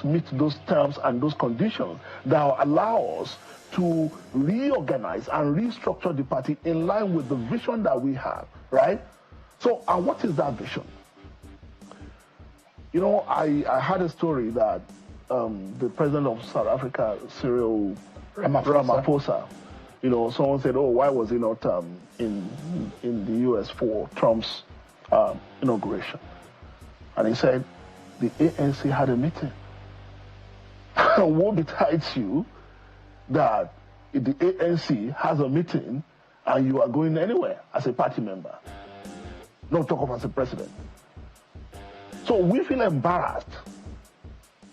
meet those terms and those conditions that will allow us to reorganize and restructure the party in line with the vision that we have, right? So, and what is that vision? You know, I heard a story that the president of South Africa, Cyril Ramaphosa, you know, someone said, oh, why was he not in the US for Trump's inauguration? And he said, the ANC had a meeting. Woe betides you that if the ANC has a meeting and you are going anywhere as a party member, not talk of as a president. So we feel embarrassed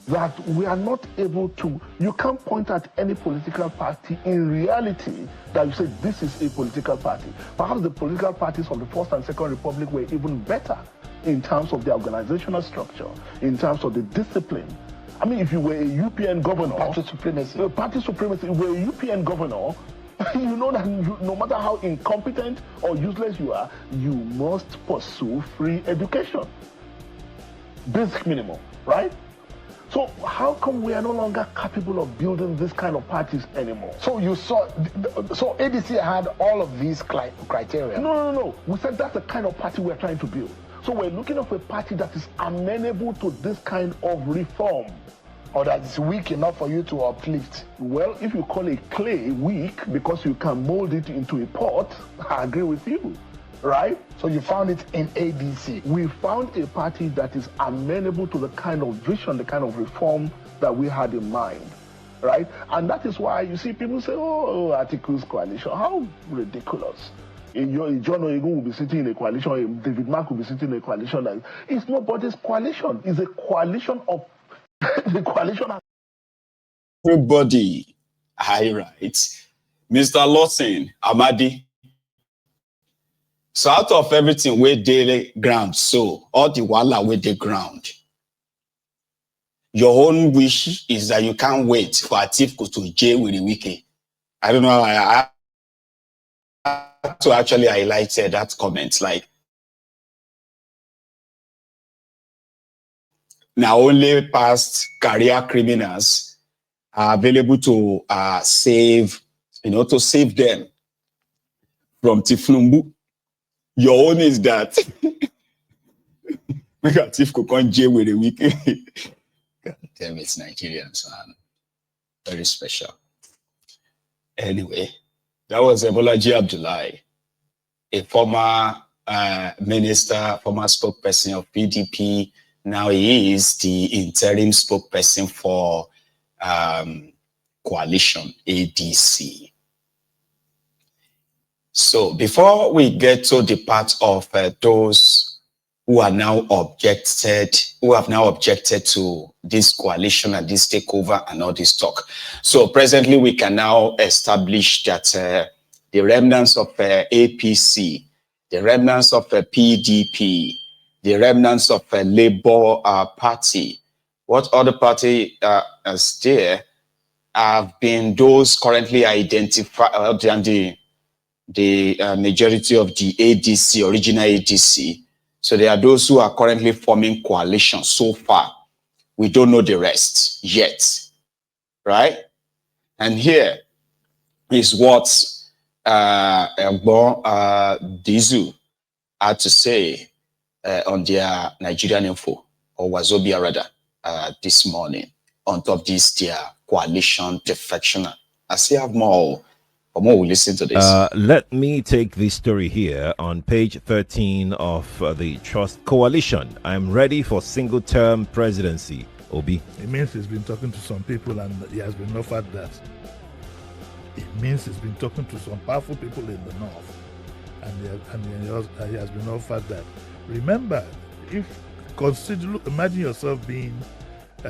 that we are not able to, you can't point at any political party in reality that you say this is a political party. Perhaps the political parties of the First and Second Republic were even better in terms of the organizational structure, in terms of the discipline. I mean, if you were a UPN governor, party supremacy, if you were a UPN governor, you know that no matter how incompetent or useless you are, you must pursue free education. Basic minimum, right? So how come we are no longer capable of building this kind of parties anymore? So you saw, so ADC had all of these criteria? No. We said that's the kind of party we're trying to build. So we're looking for a party that is amenable to this kind of reform. Or that is weak enough for you to uplift? Well, if you call a clay weak because you can mold it into a pot, I agree with you, right? So you found it in ADC? We found a party that is amenable to the kind of vision, the kind of reform that we had in mind, right? And that is why you see people say, oh, Atiku's coalition, how ridiculous. John Oyegun will be sitting in a coalition, David Mark will be sitting in a coalition. It's nobody's coalition. It's a coalition of the coalition. Everybody, high right. Mr. Lawson, Amadi. So out of everything where daily ground, so all the wala with the ground, your own wish is that you can't wait for Atiku to jail with the wiki. I don't know. I have to actually highlight that comment. Like, now only past career criminals are available to save, to save them from Tifnumbu. Your own is that we got Tifko can't jail with a week. God damn, it's Nigerians, man. Very special. Anyway, that was Ebolaji Abdullahi, a former minister, former spokesperson of PDP. Now he is the interim spokesperson for coalition ADC. So before we get to the part of those who are now who have now objected to this coalition and this takeover and all this talk. So presently we can now establish that the remnants of APC, the remnants of PDP, the remnants of a Labour Party, what other party is there, have been those currently identified, and the majority of the ADC, original ADC. So there are those who are currently forming coalitions so far. We don't know the rest yet, right? And here is what Dizu had to say on their Nigerian Info, or Wazobia rather, this morning, on top of this, their coalition defection. I still have more. For more, we listen to this. Let me take this story here on page 13 of the Trust Coalition. I'm ready for single-term presidency. Obi. It means he's been talking to some people and he has been offered that. It means he's been talking to some powerful people in the north and he has been offered that. Remember, imagine yourself being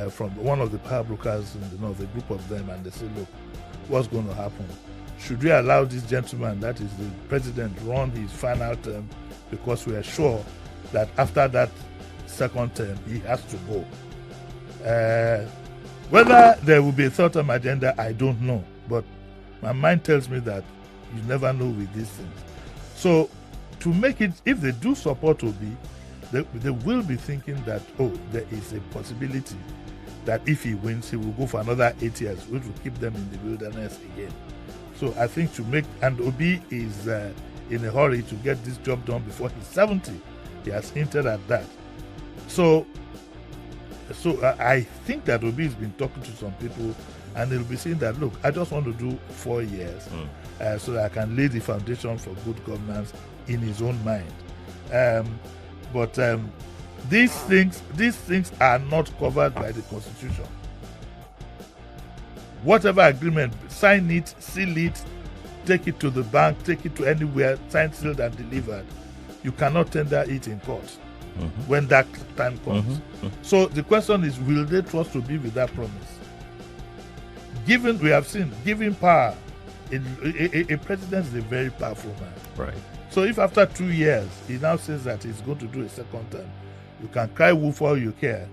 from one of the power brokers in the north, a group of them, and they say, look, what's going to happen? Should we allow this gentleman, that is the president, run his final term because we are sure that after that second term, he has to go? Whether there will be a third-term agenda, I don't know. But my mind tells me that you never know with these things. So to make it, if they do support Obi, they will be thinking that, oh, there is a possibility that if he wins, he will go for another 8 years, which will keep them in the wilderness again. So I think and Obi is in a hurry to get this job done before he's 70. He has hinted at that. So I think that Obi has been talking to some people, and they'll be saying that, look, I just want to do 4 years so that I can lay the foundation for good governance in his own mind. But these things are not covered by the Constitution. Whatever agreement, sign it, seal it, take it to the bank, take it to anywhere, signed, sealed, and delivered. You cannot tender it in court when that time comes. So the question is, will they trust to be with that promise? We have seen, giving power, a president is a very powerful man. Right. So if after 2 years, he now says that he's going to do a second term, you can cry wolf all you care,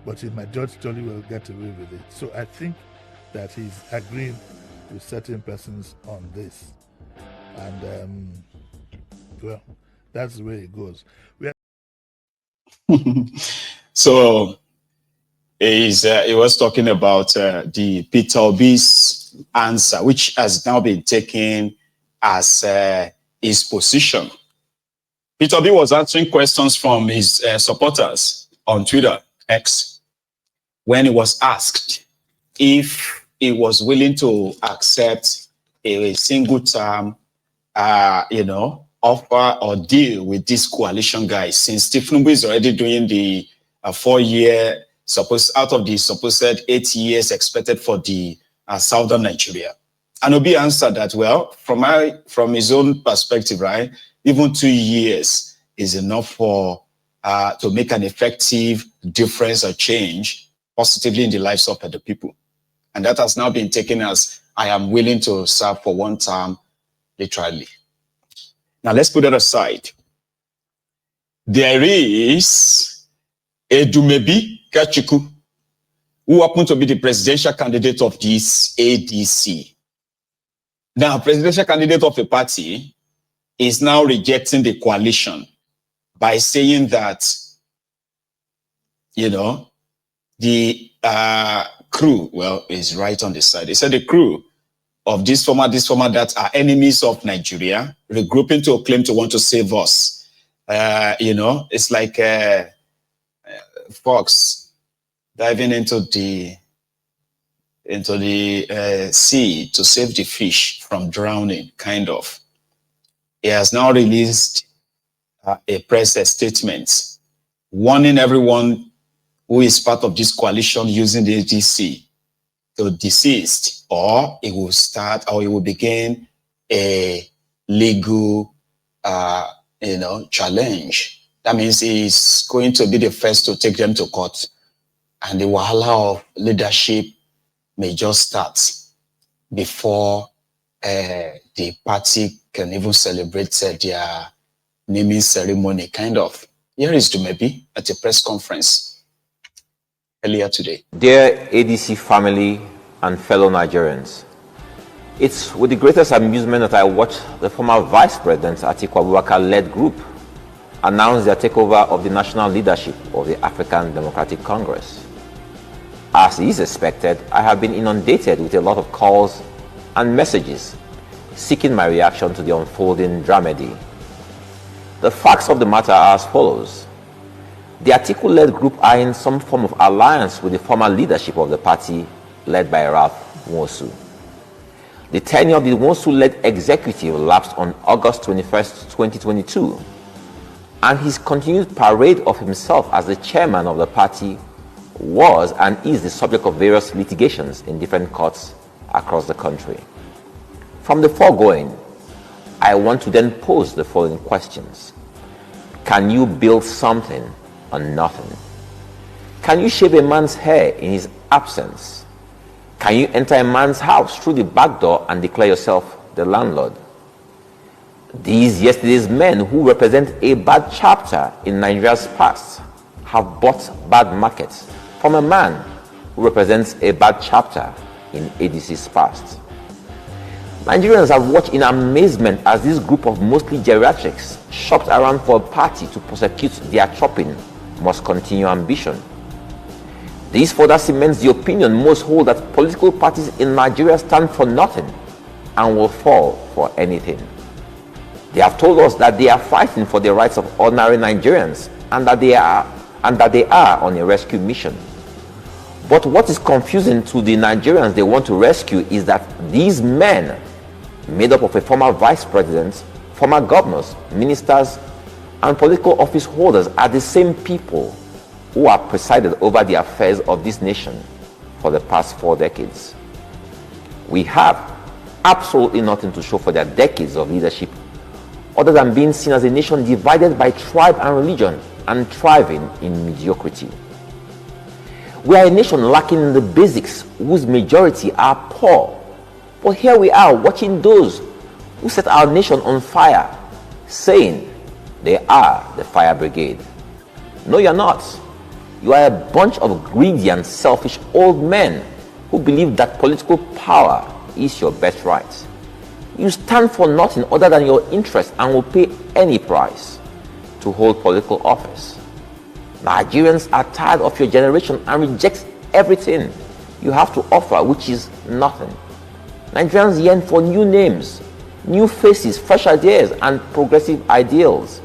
but he might just jolly well get away with it. So I think that he's agreeing with certain persons on this. And, well, that's the way it goes. So he was talking about the Peter Obi's answer, which has now been taken as his position. Peter Obi was answering questions from his supporters on Twitter, X, when he was asked if he was willing to accept a single term, offer or deal with this coalition guys, since Tinubu is already doing the 4 year out of the supposed 8 years expected for the southern Nigeria. And Obi answered that, well, from his own perspective, right, even 2 years is enough for to make an effective difference or change positively in the lives of the people. And that has now been taken as, I am willing to serve for 1 term, literally. Now let's put that aside. There is a Dumebi, Kachikwu, who happened to be the presidential candidate of this ADC. Now, presidential candidate of a party is now rejecting the coalition by saying that, the crew, well, is right on the side. They said the crew of this former that are enemies of Nigeria, regrouping to claim to want to save us. It's like a fox diving into the sea to save the fish from drowning, kind of. He has now released a press statement warning everyone who is part of this coalition using the ADC to desist, or it will start, or it will begin a legal, challenge. That means he's going to be the first to take them to court, and the wahala of leadership may just start before the party can even celebrate their naming ceremony, kind of. Here is Dumebi at a press conference earlier today. Dear ADC family and fellow Nigerians, it's with the greatest amusement that I watch the former Vice President Atiku-led group announce their takeover of the national leadership of the African Democratic Congress. As is expected, I have been inundated with a lot of calls and messages seeking my reaction to the unfolding dramedy. The facts of the matter are as follows. The Atiku-led group are in some form of alliance with the former leadership of the party led by Ralph Nwosu. The tenure of the Nwosu-led executive lapsed on August 21st, 2022, and his continued parade of himself as the chairman of the party was and is the subject of various litigations in different courts across the country. From the foregoing, I want to then pose the following questions. Can you build something on nothing? Can you shave a man's hair in his absence? Can you enter a man's house through the back door and declare yourself the landlord? These yesterday's men who represent a bad chapter in Nigeria's past have bought bad markets from a man who represents a bad chapter in ADC's past. Nigerians have watched in amazement as this group of mostly geriatrics shopped around for a party to prosecute their chopping must continue ambition. This further cements the opinion most hold that political parties in Nigeria stand for nothing and will fall for anything. They have told us that they are fighting for the rights of ordinary Nigerians and that they are on a rescue mission. But what is confusing to the Nigerians they want to rescue is that these men, made up of a former vice president, former governors, ministers, and political office holders, are the same people who have presided over the affairs of this nation for the past 4 decades. We have absolutely nothing to show for their decades of leadership other than being seen as a nation divided by tribe and religion and thriving in mediocrity. We are a nation lacking in the basics, whose majority are poor. But here we are watching those who set our nation on fire, saying they are the fire brigade. No, you're not. You are a bunch of greedy and selfish old men who believe that political power is your birthright. You stand for nothing other than your interest and will pay any price to hold political office. Nigerians are tired of your generation and reject everything you have to offer, which is nothing. Nigerians yearn for new names, new faces, fresh ideas, and progressive ideals.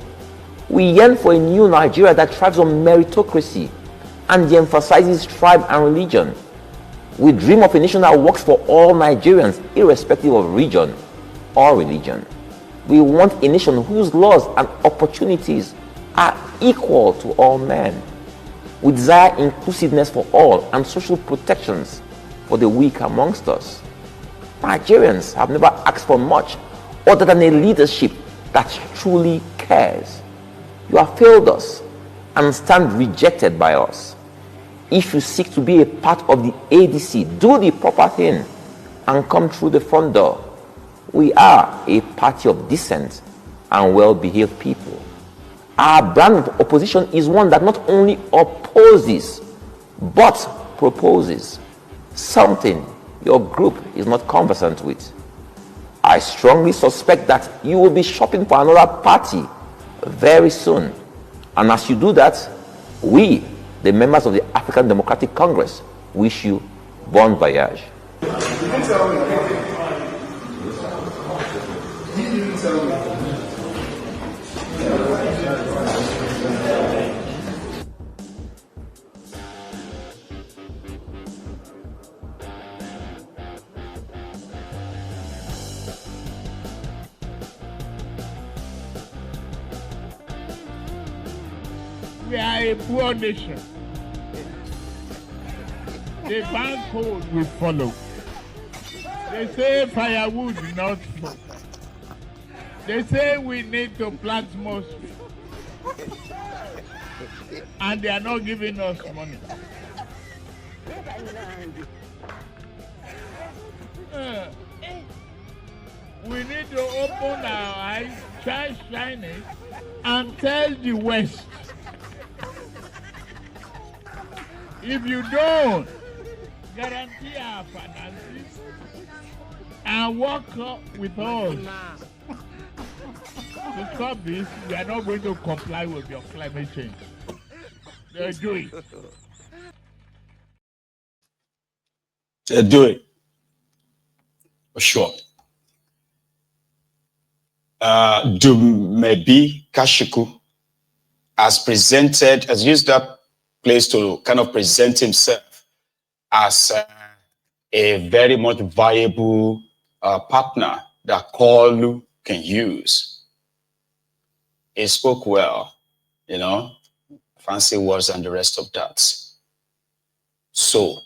We yearn for a new Nigeria that thrives on meritocracy and de-emphasizes tribe and religion. We dream of a nation that works for all Nigerians, irrespective of region or religion. We want a nation whose laws and opportunities are equal to all men. We desire inclusiveness for all and social protections for the weak amongst us. Nigerians have never asked for much other than a leadership that truly cares. You have failed us and stand rejected by us. If you seek to be a part of the ADC, do the proper thing and come through the front door. We are a party of decent and well-behaved people. Our brand of opposition is one that not only opposes, but proposes something your group is not conversant with. I strongly suspect that you will be shopping for another party very soon. And as you do that, we, the members of the African Democratic Congress, wish you bon voyage. We are a poor nation. The bank code we follow. They say firewood, not smoke. They say we need to plant more trees. And they are not giving us money. We need to open our eyes, shine it, and tell the West, if you don't guarantee our finances and work with us to stop this, we are not going to comply with your climate change. They'll do it. They'll do it. For sure. Dumebi Kachikwu has used that place to kind of present himself as a very much viable partner that Kolu can use. He spoke well, fancy words and the rest of that. So,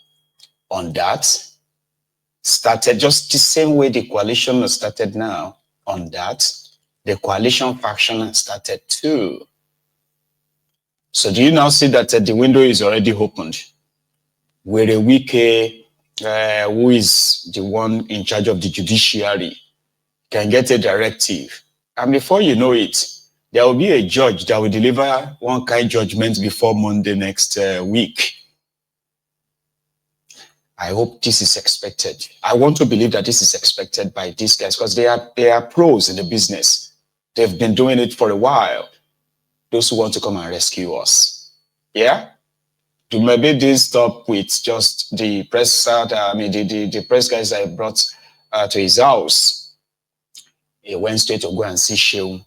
on that, started just the same way the coalition has started now. On that, the coalition faction has started too. So do you now see that the window is already opened? Where a Wike, who is the one in charge of the judiciary, can get a directive. And before you know it, there will be a judge that will deliver one kind judgment before Monday next week. I hope this is expected. I want to believe that this is expected by these guys because they are pros in the business. They've been doing it for a while. Those who want to come and rescue us. Yeah? Dumebi didn't stop with just the press, the press guys I brought to his house. He went straight to go and see Shehu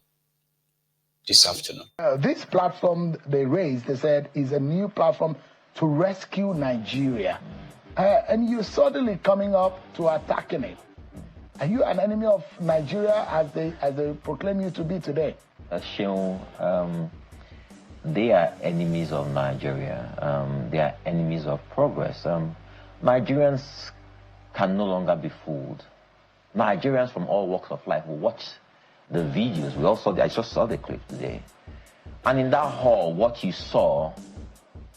this afternoon. This platform they raised, they said, is a new platform to rescue Nigeria. And you're suddenly coming up to attacking it. Are you an enemy of Nigeria as they proclaim you to be today? Shehu, they are enemies of Nigeria. They are enemies of progress. Nigerians can no longer be fooled. Nigerians from all walks of life will watch the videos. I just saw the clip today. And in that hall, what you saw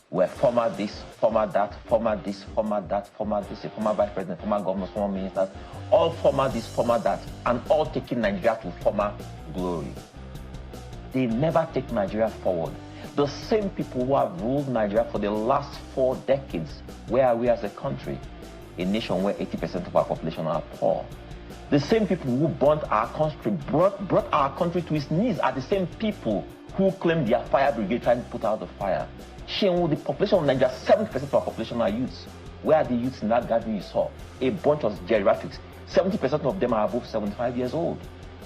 were former this, former that, former this, former that, former this, former vice president, former governors, former ministers, all former this, former that, and all taking Nigeria to former glory. They never take Nigeria forward. The same people who have ruled Nigeria for the last 4 decades, where are we as a country? A nation where 80% of our population are poor. The same people who burnt our country, brought our country to its knees, are the same people who claim their fire brigade trying to put out the fire. The population of Nigeria, 70% of our population are youths. Where are the youths in that gathering you saw? A bunch of geriatrics. 70% of them are above 75 years old.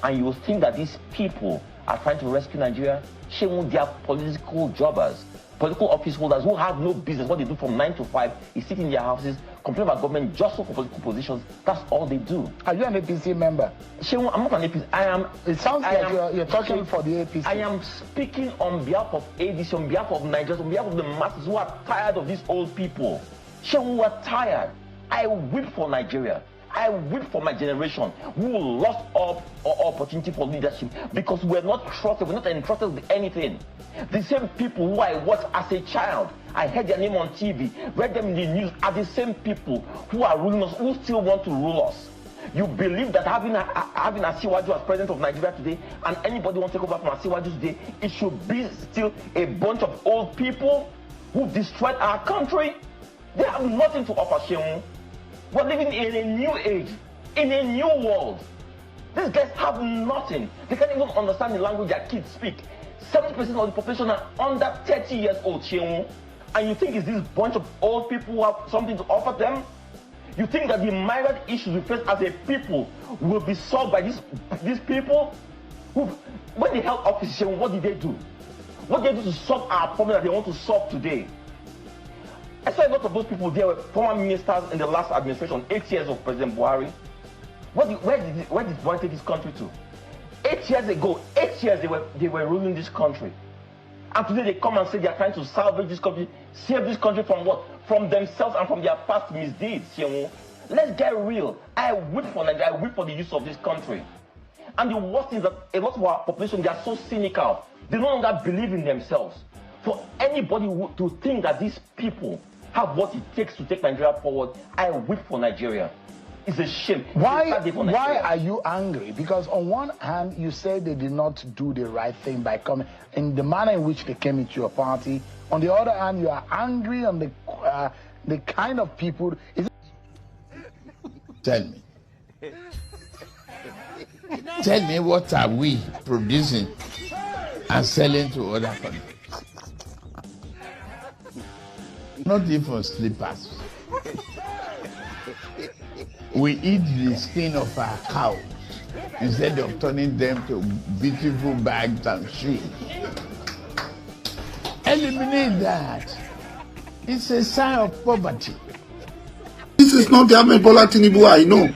And you will think that these people are trying to rescue Nigeria. They are political jobbers, political office holders who have no business. What they do from 9 to 5 is sit in their houses, complain about government just for political positions. That's all they do. Are you an APC member? I'm not an APC. I am. It sounds like you're talking for the APC. I am speaking on behalf of ADC, on behalf of Nigerians, on behalf of the masses who are tired of these old people. We are tired. I weep for Nigeria. I weep for my generation who lost all opportunity for leadership because we're not trusted, we're not entrusted with anything. The same people who I watched as a child, I heard their name on TV, read them in the news, are the same people who are ruling us, who still want to rule us. You believe that having Asiwaju as president of Nigeria today, and anybody wants to take over from Asiwaju today, it should be still a bunch of old people who destroyed our country? They have nothing to offer, Shehu. We're living in a new age, in a new world. These guys have nothing. They can't even understand the language their kids speak. 70% of the population are under 30 years old, Shehu. And you think it's this bunch of old people who have something to offer them? You think that the myriad issues we face as a people will be solved by these people? When they held office, Shehu, what did they do? What did they do to solve our problem that they want to solve today? I saw a lot of those people there were former ministers in the last administration, 8 years of President Buhari. Where did Buhari take this country to? 8 years ago, 8 years they were ruling this country. And today they come and say they are trying to salvage this country, save this country from what? From themselves and from their past misdeeds. Let's get real. I weep for Nigeria, I weep for the youth of this country. And the worst is that a lot of our population, they are so cynical. They no longer believe in themselves. For anybody to think that these people have what it takes to take Nigeria forward, I weep for Nigeria. It's a shame. Why are you angry? Because on one hand, you say they did not do the right thing by coming in the manner in which they came into your party. On the other hand, you are angry on the kind of people. Tell me. Tell me, what are we producing and selling to other countries? Not even slippers. We eat the skin of our cows instead of turning them to beautiful bags and shoes. Eliminate that. It's a sign of poverty. This is not the Ahmed Bola Tinubu I know.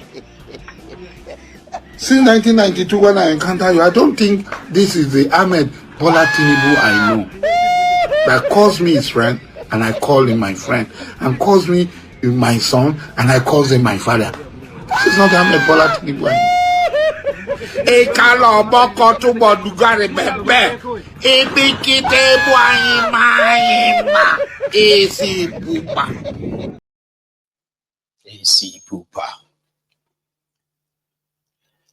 Since 1992, when I encountered you, I don't think this is the Ahmed Bola Tinubu I know. That calls me his friend, and I call him my friend, and calls me my son, and I call him my father. This is not the Ahmed Bola Tinubu I know. AC Pupa.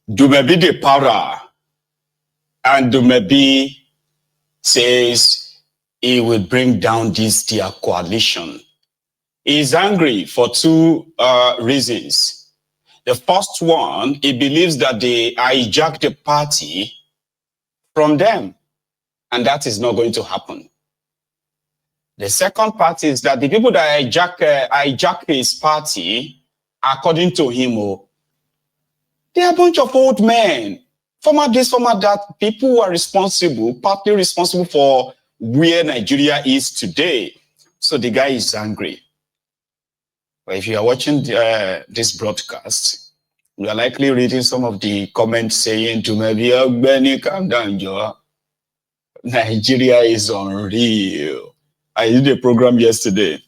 Dumebi the para, and Dumebi says he will bring down their coalition. He is angry for two reasons. The first one, he believes that they hijacked the party from them, and that is not going to happen. The second part is that the people that hijack his party, according to him, they are a bunch of old men. Former this, former that, people who are responsible, partly responsible for where Nigeria is today. So the guy is angry. But if you are watching this broadcast, you are likely reading some of the comments saying, Dumebi, Benny, calm down, Joe. Nigeria is unreal. I did a program yesterday.